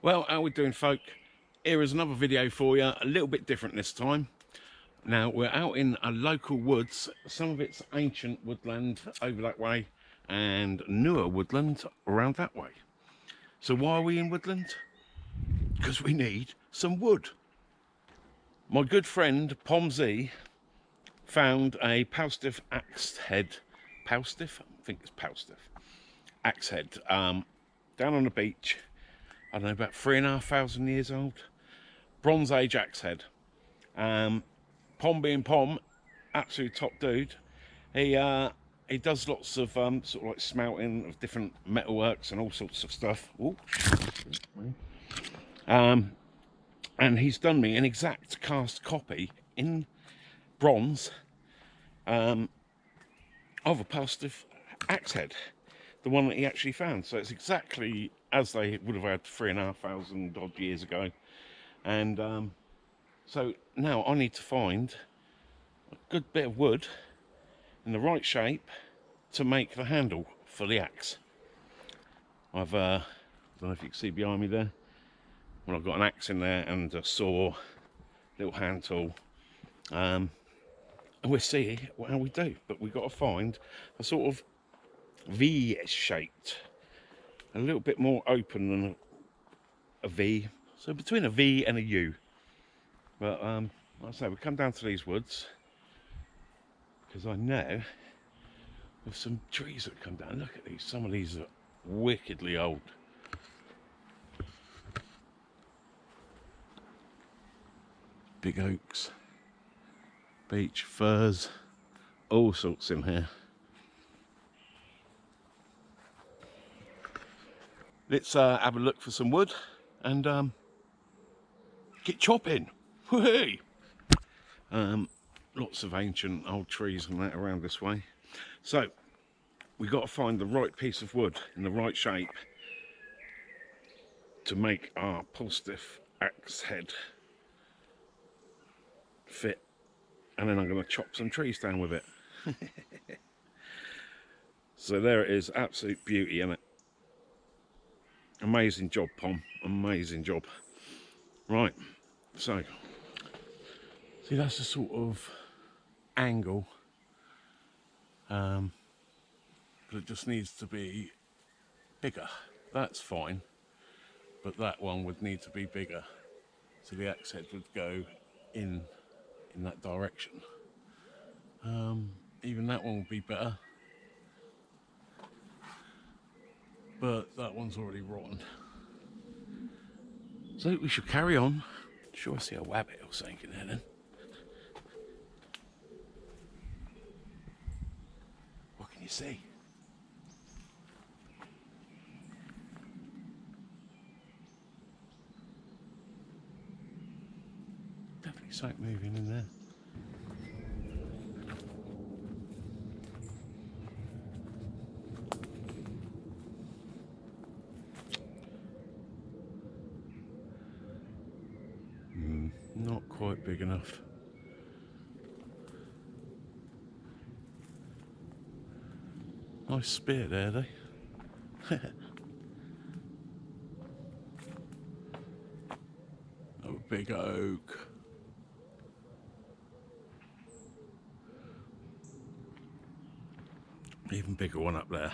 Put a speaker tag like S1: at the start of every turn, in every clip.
S1: Well, how we doing, folk? Here is another video for you, a little bit different this time. Now, we're out in a local woods. Some of it's ancient woodland over that way and newer woodland around that way. So why are we in woodland? Because we need some wood. My good friend Pom Z found a Palstave axe head. Palstave? I think it's Palstave. Axe head down on the beach. I don't know, about 3,500 years old. Bronze Age axe head. Pom being Pom, absolute top dude. He does lots of sort of like smelting of different metalworks and all sorts of stuff. Ooh. And he's done me an exact cast copy in bronze of a Palstave axe head, the one that he actually found. So it's exactly as they would have had 3,500 odd years ago. And so now I need to find a good bit of wood in the right shape to make the handle for the axe. I've I don't know if you can see behind me there. Well, I've got an axe in there and a saw, little hand tool, and we'll see how we do. But we've got to find a sort of V-shaped, a little bit more open than a V, so between a V and a U. But like I say, we come down to these woods because I know there's some trees that come down. Look at these. Some of these are wickedly old. Big oaks, beech, firs, all sorts in here. Let's have a look for some wood and get chopping. Whee! Lots of ancient old trees and that around this way. So we've got to find the right piece of wood in the right shape to make our Palstave axe head fit, and then I'm going to chop some trees down with it. So there it is, absolute beauty, isn't it? Amazing job, Pom, amazing job. Right, so see, that's the sort of angle, but it just needs to be bigger. That's fine, but that one would need to be bigger, so the axe head would go in that direction. Even that one would be better, but that one's already rotten. So we should carry on. Sure, I see a wabbit or something in there then. What can you see? Definitely something moving in there. Not quite big enough. Nice spear there, though. Oh, big oak. Even bigger one up there.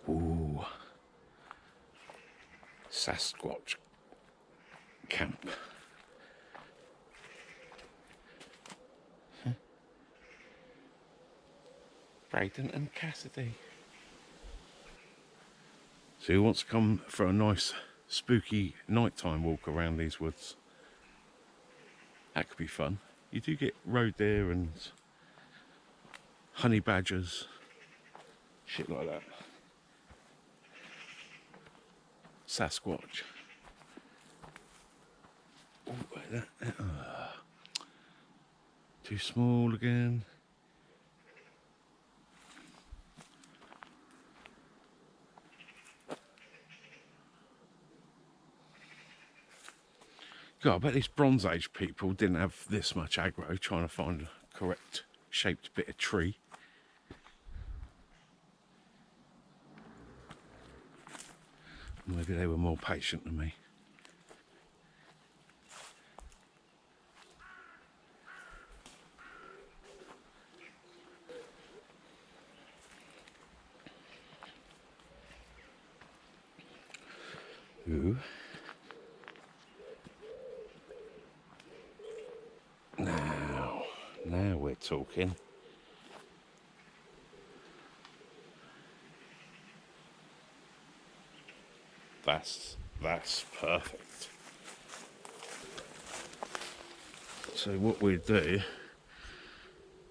S1: Ooh. Sasquatch camp. Brayden and Cassidy. So who wants to come for a nice spooky nighttime walk around these woods? That could be fun. You do get roe deer and honey badgers, shit like that. Sasquatch. Oh, too small again. God, I bet these Bronze Age people didn't have this much aggro trying to find a correct shaped bit of tree. Maybe they were more patient than me. Ooh. Now we're talking. That's perfect. So what we'd do,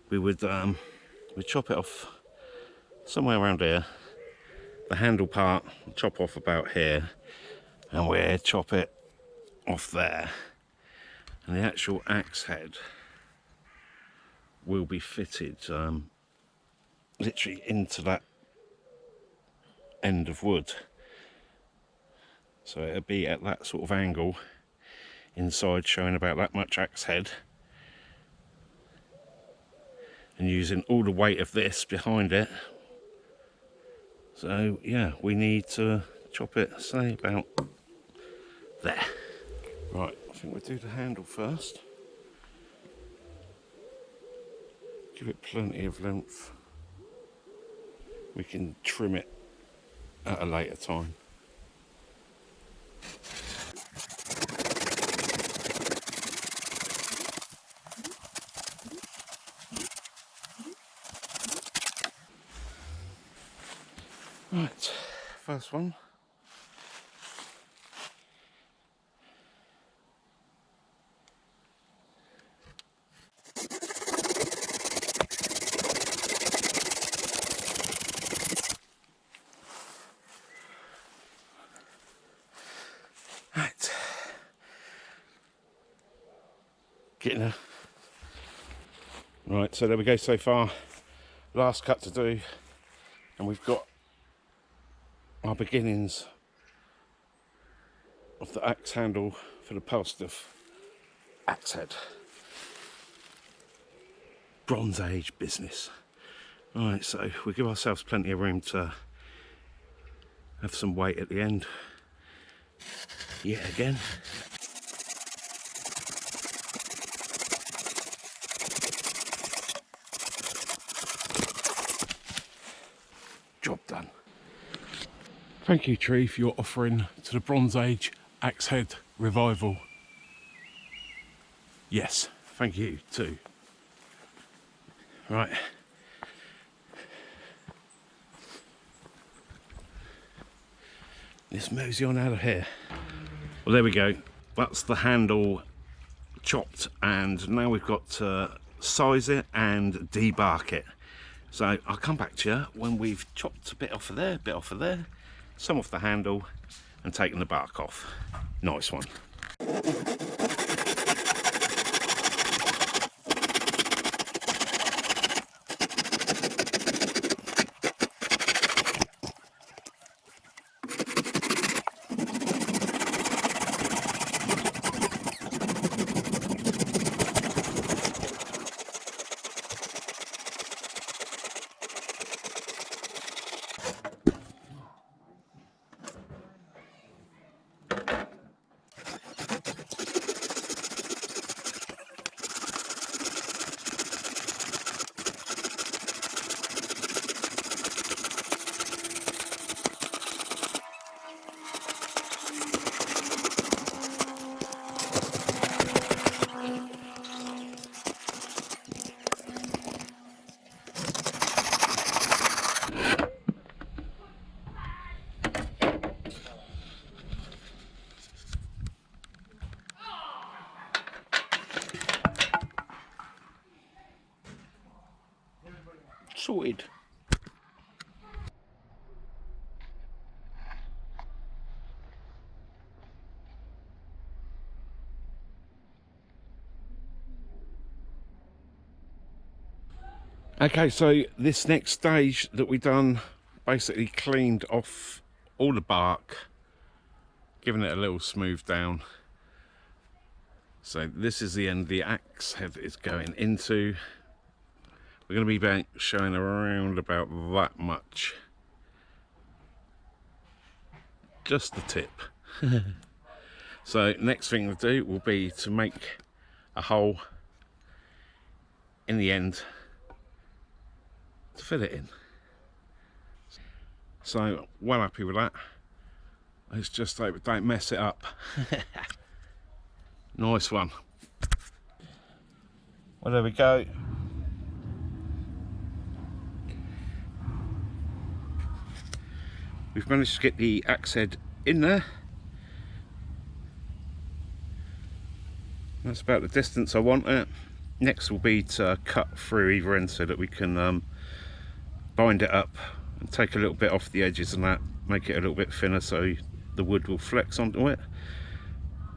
S1: we'd chop it off somewhere around here. The handle part, chop off about here, and we'd chop it off there. And the actual axe head will be fitted literally into that end of wood. So it'll be at that sort of angle inside, showing about that much axe head, and using all the weight of this behind it. So yeah, we need to chop it, say about there. Right, I think we'll do the handle first. Give it plenty of length. We can trim it at a later time. Right, first one. Right. Getting there. Right, so there we go so far. Last cut to do, and we've got our beginnings of the axe handle for the Palstave axe head. Bronze Age business. Right, so we give ourselves plenty of room to have some weight at the end. Yet again. Job done. Thank you, tree, for your offering to the Bronze Age axe head revival. Yes, thank you too. Right. Let's mosey on out of here. Well, there we go. That's the handle chopped, and now we've got to size it and debark it. So I'll come back to you when we've chopped a bit off of there, some off the handle, and taken the bark off. Nice one. sorted. Okay, so this next stage that we done, basically cleaned off all the bark, giving it a little smooth down. So this is the end the axe head is going into. We're going to be showing around about that much. Just the tip. So next thing to do will be to make a hole in the end to fit it in. So well happy with that. Let's just hope we don't mess it up. Nice one. Well, there we go. We've managed to get the axe head in there. That's about the distance I want it. Next will be to cut through either end so that we can bind it up and take a little bit off the edges and that, make it a little bit thinner so the wood will flex onto it.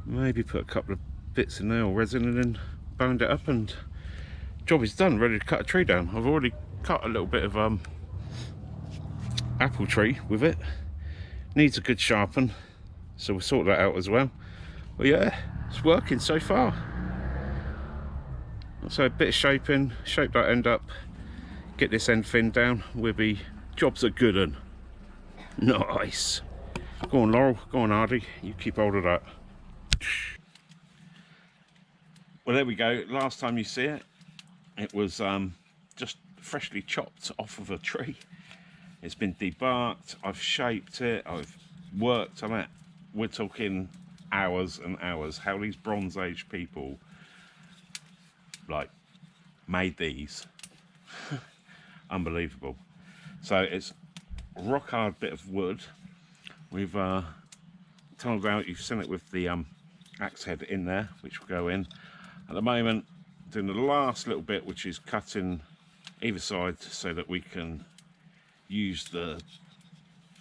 S1: Maybe put a couple of bits in there or resin and then bind it up, and job is done, ready to cut a tree down. I've already cut a little bit of apple tree with it. Needs a good sharpen, so we'll sort that out as well. But yeah, it's working so far. So a bit of shaping, shape that end up, get this end thinned down, we'll be jobs are good un. Nice. Go on Laurel, go on Hardy, you keep hold of that. Well, there we go. Last time you see it, it was just freshly chopped off of a tree. It's been debarked, I've shaped it, I've worked on it. We're talking hours and hours. How these Bronze Age people like made these. Unbelievable. So it's a rock hard bit of wood. We've tunneled out, you've seen it with the axe head in there, which will go in. At the moment, doing the last little bit, which is cutting either side so that we can use the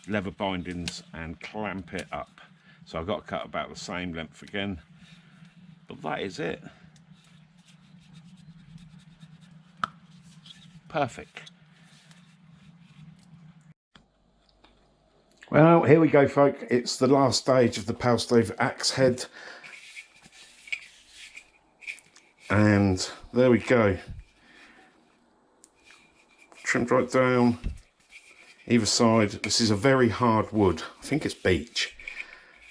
S1: leather bindings and clamp it up. So I've got to cut about the same length again, but that is it. Perfect. Well, here we go, folk. It's the last stage of the Palstave axe head. And there we go. Trimmed right down, either side. This is a very hard wood. I think it's beech.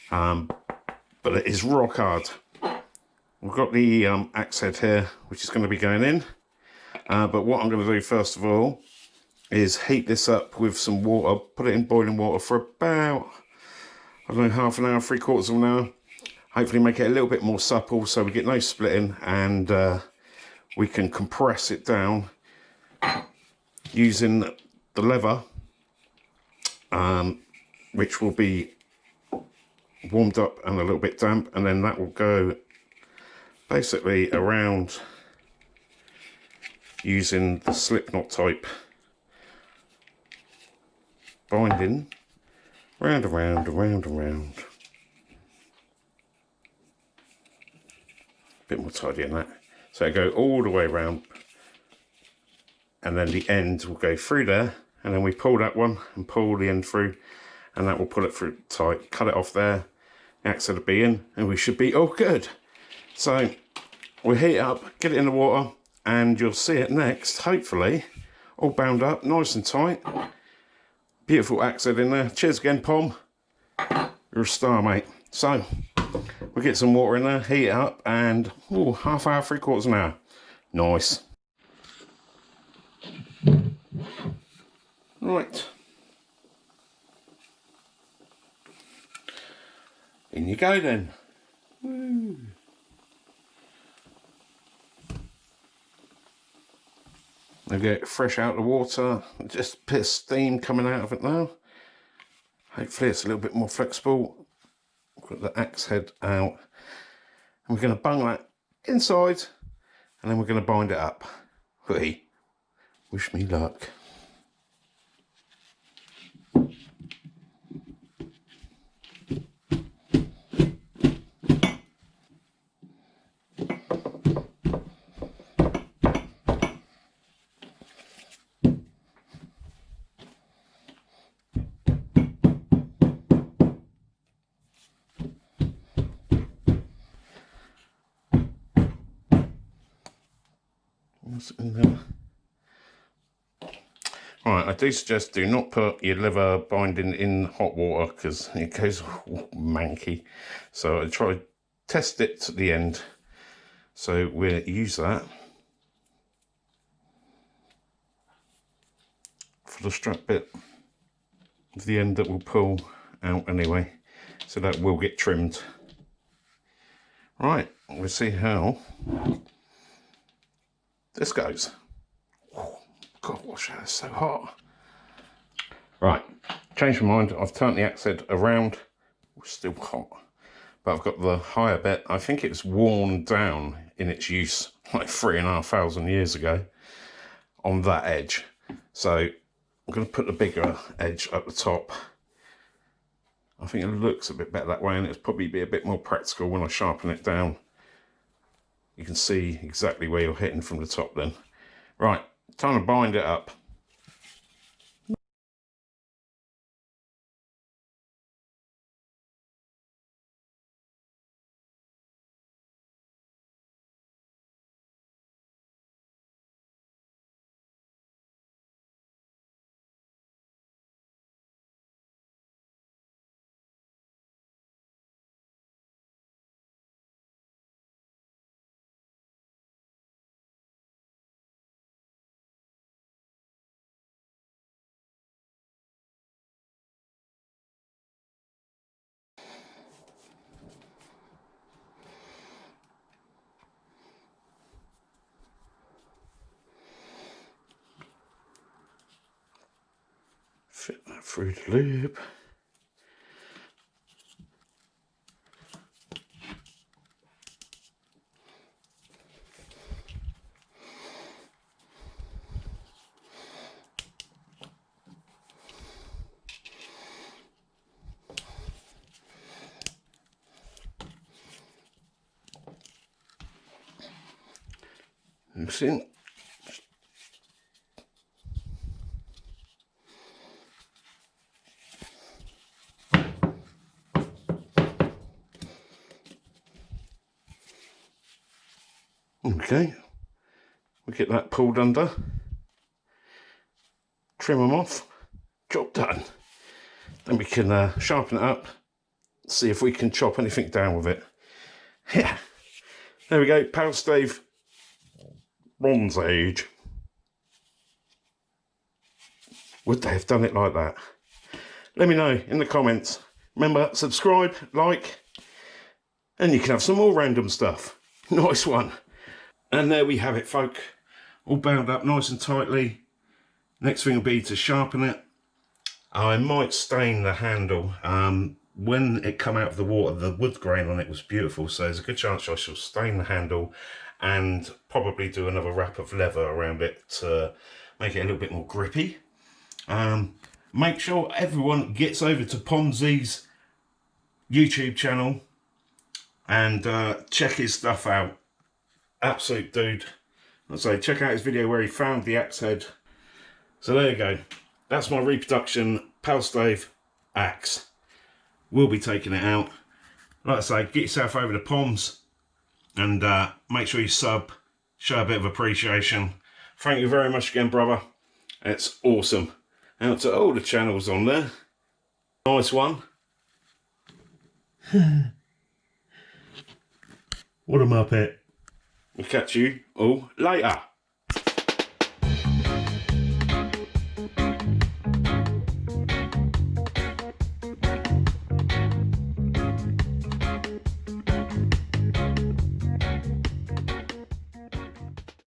S1: But it is rock hard. We've got the axe head here, which is going to be going in. But what I'm going to do first of all is heat this up with some water, put it in boiling water for about, I don't know, half an hour, 3/4 of an hour. Hopefully make it a little bit more supple so we get no splitting, and we can compress it down using the leather, which will be warmed up and a little bit damp, and then that will go basically around using the slip knot type binding, round and round and round and round. A bit more tidy than that. So I go all the way around, and then the end will go through there, and then we pull that one and pull the end through, and that will pull it through tight. Cut it off there, the axe will be in, and we should be all good. So we heat it up, get it in the water, and you'll see it next, hopefully, all bound up, nice and tight. Beautiful axe head in there. Cheers again, Pom. You're a star, mate. So we'll get some water in there, heat it up, and ooh, half hour, 3/4 of an hour. Nice. Right. In you go then. Woo. I get it fresh out of the water, just a bit of steam coming out of it now. Hopefully it's a little bit more flexible. Put the axe head out, and we're going to bung that inside, and then we're going to bind it up. Hey, wish me luck. Right, I do suggest do not put your leather binding in hot water because it goes manky. So I try to test it to the end. So we'll use that for the strap bit of the end that will pull out anyway. So that will get trimmed. Right, we'll see how this goes. Oh, God, gosh, that's so hot. Right, changed my mind. I've turned the axe head around. It's still hot, but I've got the higher bit. I think it's worn down in its use like 3,500 years ago on that edge. So I'm going to put the bigger edge at the top. I think it looks a bit better that way, and it'll probably be a bit more practical when I sharpen it down. You can see exactly where you're hitting from the top then. Right, time to bind it up. Fit that through the loop. Looks in. Okay, we get that pulled under, trim them off, job done. Then we can sharpen it up, see if we can chop anything down with it. Yeah, there we go, Palstave Bronze Age. Would they have done it like that? Let me know in the comments. Remember, subscribe, like, and you can have some more random stuff. Nice one. And there we have it, folk. All bound up nice and tightly. Next thing will be to sharpen it. I might stain the handle. When it come out of the water, the wood grain on it was beautiful, so there's a good chance I shall stain the handle and probably do another wrap of leather around it to make it a little bit more grippy. Make sure everyone gets over to Pom Z's YouTube channel and check his stuff out. Absolute dude. I'd say check out his video where he found the axe head. So there you go. That's my reproduction Palstave axe. We'll be taking it out. Like I say, get yourself over to Pom's and make sure you sub, show a bit of appreciation. Thank you very much again, brother. It's awesome. Out to all the channels on there. Nice one. What a muppet. We'll catch you all later.